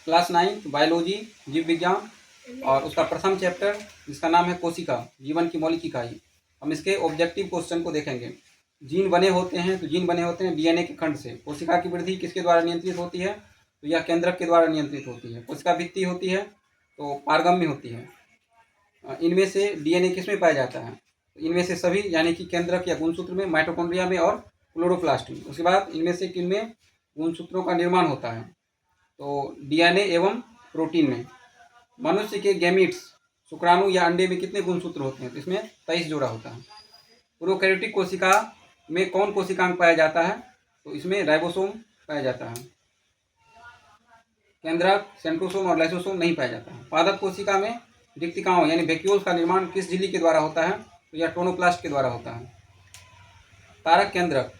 Class 9 biology जीव विज्ञान और उसका प्रथम चैप्टर जिसका नाम है कोशिका, जीवन की मौलिक इकाई। हम इसके ऑब्जेक्टिव क्वेश्चन को देखेंगे। जीन बने होते हैं तो जीन बने होते हैं डीएनए के खंड से। कोशिका की वृद्धि किसके द्वारा नियंत्रित होती है? तो यह केंद्रक के द्वारा नियंत्रित होती है। कोशिका भित्ति होती है तो पारगम्य होती है। इनमें से डीएनए किसमें पाया जाता है? इनमें से सभी यानी कि केंद्रक या गुणसूत्र में, माइटोकॉन्ड्रिया में और क्लोरोप्लास्ट में। उसके बाद इनमें से किनमें गुणसूत्रों का निर्माण होता है? तो डीएनए एवं प्रोटीन में। मनुष्य के गैमीट्स शुक्राणु या अंडे में कितने गुणसूत्र होते हैं? तो इसमें 23 जोड़ा होता है। प्रोकैरियोटिक कोशिका में कौन कोशिकांग पाया जाता है? तो इसमें राइबोसोम पाया जाता है। केंद्रक, सेंट्रोसोम और लाइसोसोम नहीं पाया जाता है। पादप कोशिका में रिक्तिकाओं यानी वैक्यूल्स का निर्माण किस झिल्ली के द्वारा होता है? तो यह टोनोप्लास्ट के द्वारा होता है। तारक केंद्रक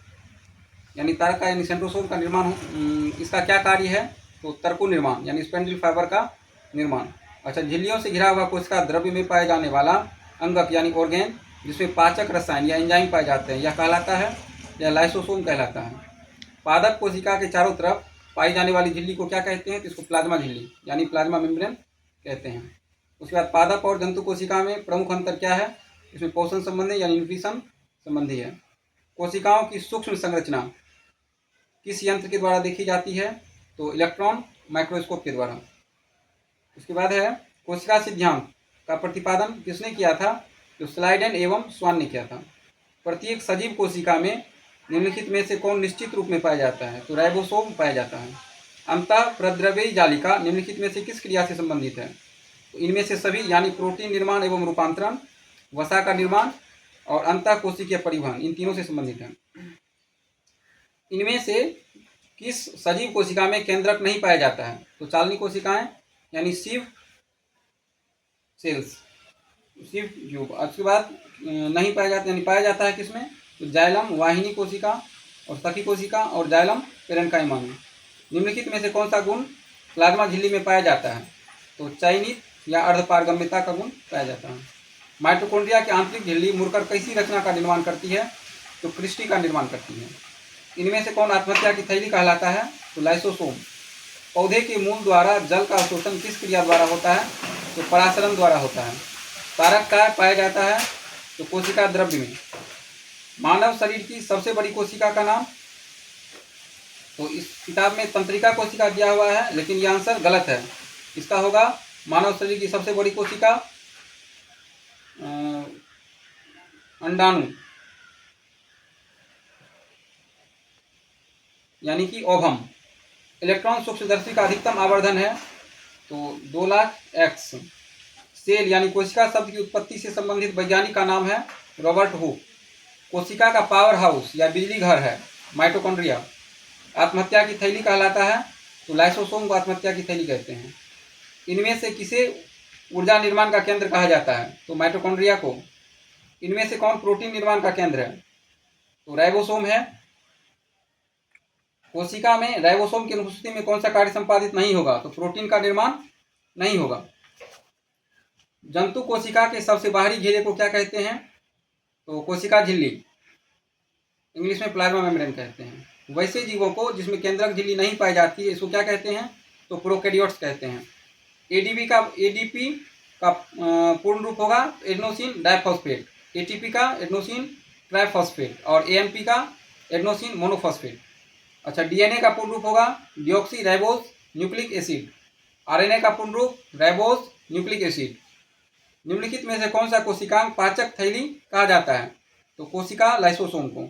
यानी तारक का यानी सेंट्रोसोम का निर्माण इसका क्या कार्य है? तो तर्कु निर्माण यानी स्पेंडिल फाइबर का निर्माण। अच्छा, झिल्लियों से घिरा हुआ कोशिका द्रव्य में पाए जाने वाला अंगक यानी ऑर्गेन जिसमें पाचक रसायन या एंजाइम पाए जाते हैं, यह कहलाता है या लाइसोसोम कहलाता है। पादप कोशिका के चारों तरफ पाई जाने वाली झिल्ली को क्या कहते हैं? तो इसको प्लाज्मा झिल्ली यानी प्लाज्मा मेम्ब्रेन कहते हैं। उसके बाद पादप और जंतु कोशिका में प्रमुख अंतर क्या है? इसमें पोषण संबंधी यानी न्यूट्रिशन संबंधी है। कोशिकाओं की सूक्ष्म संरचना किस यंत्र के द्वारा देखी जाती है? तो इलेक्ट्रॉन माइक्रोस्कोप के द्वारा। उसके बाद है कोशिका सिद्धांत का प्रतिपादन किसने किया था? तो स्लाइडेन एवं स्वान ने किया था। प्रत्येक सजीव कोशिका में निम्नलिखित में से कौन निश्चित रूप में पाया जाता है? तो राइबोसोम पाया जाता है। अंतः प्रद्रव्यी जालिका निम्नलिखित में से किस क्रिया से संबंधित है? तो इनमें से सभी यानी प्रोटीन निर्माण एवं रूपांतरण, वसा का निर्माण और अंतः कोशिकीय परिवहन, इन तीनों से संबंधित है। इनमें से किस सजीव कोशिका में केंद्रक नहीं पाया जाता है? तो चालनी कोशिकाएं यानी सिव सेल्स, सिव ट्यूब। उसके बाद नहीं पाया जाता यानी पाया जाता है किसमें? तो जाइलम वाहिनी कोशिका और सखी कोशिका और जाइलम पेरेन्काइमा में। निम्नलिखित में से कौन सा गुण प्लाज्मा झिल्ली में पाया जाता है? तो चयनित या अर्धपारगम्यता का गुण पाया जाता है। माइटोकॉन्ड्रिया की आंतरिक झिल्ली मुड़कर कैसी रचना का निर्माण करती है? तो क्रिस्टी का निर्माण करती है। इनमें से कौन आत्महत्या की थैली कहलाता है? तो लाइसोसोम। पौधे के मूल द्वारा जल का अवशोषण किस क्रिया द्वारा होता है? तो परासरण द्वारा होता है। तारक काय पाया जाता है? तो कोशिका द्रव्य में। मानव शरीर की सबसे बड़ी कोशिका का नाम? तो इस किताब में तंत्रिका कोशिका दिया हुआ है, लेकिन यह आंसर गलत है। इसका होगा मानव शरीर की सबसे बड़ी कोशिका अंडाणु यानी कि ओवम। इलेक्ट्रॉन सूक्ष्मदर्शी का अधिकतम आवर्धन है तो 2 लाख एक्स। सेल यानी कोशिका शब्द की उत्पत्ति से संबंधित वैज्ञानिक का नाम है रॉबर्ट हुक। कोशिका का पावर हाउस या बिजली घर है माइटोकॉन्ड्रिया। आत्महत्या की थैली कहलाता है तो लाइसोसोम को आत्महत्या की थैली कहते हैं। इनमें से किसे ऊर्जा निर्माण का केंद्र कहा जाता है? तो माइटोकॉन्ड्रिया को। इनमें से कौन प्रोटीन निर्माण का केंद्र है? तो राइबोसोम है। कोशिका में राइबोसोम की अनुपस्थिति में कौन सा कार्य संपादित नहीं होगा? तो प्रोटीन का निर्माण नहीं होगा। जंतु कोशिका के सबसे बाहरी घेरे को क्या कहते हैं? तो कोशिका झिल्ली, इंग्लिश में प्लाज्मा मेम्ब्रेन कहते हैं। वैसे जीवों को जिसमें केंद्रक झिल्ली नहीं पाई जाती है इसको क्या कहते हैं? तो प्रोकैरियोट्स कहते हैं। एडीपी का पूर्ण रूप होगा एडेनोसिन डाइफॉस्फेट, एटीपी का एडेनोसिन ट्राइफॉस्फेट और एएमपी का एडेनोसिन मोनोफॉस्फेट। अच्छा, डीएनए का पूर्ण रूप होगा deoxy ribose nucleic acid. RNA का पूर्ण रूप राइबोज न्यूक्लिक एसिड। निम्नलिखित में से कौन सा कोशिकांग पाचक थैली कहा जाता है? तो कोशिका लाइसोसोम को।